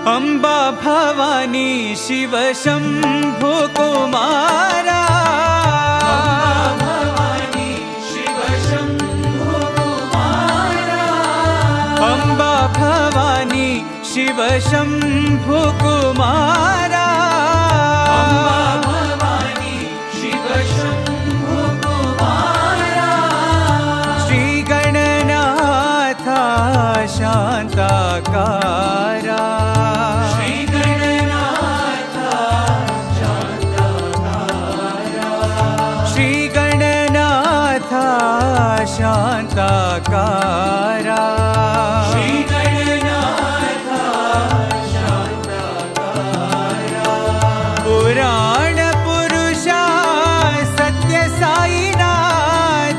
Amba Bhavani Shiva Shambhu Kumara Amba Bhavani Shiva Shambhu Kumara Shiva Shambhu Kumara Shri Gananatha शान्ताकारा Shri Gananatha शान्ताकारा Shri Gananatha शान्ताकारा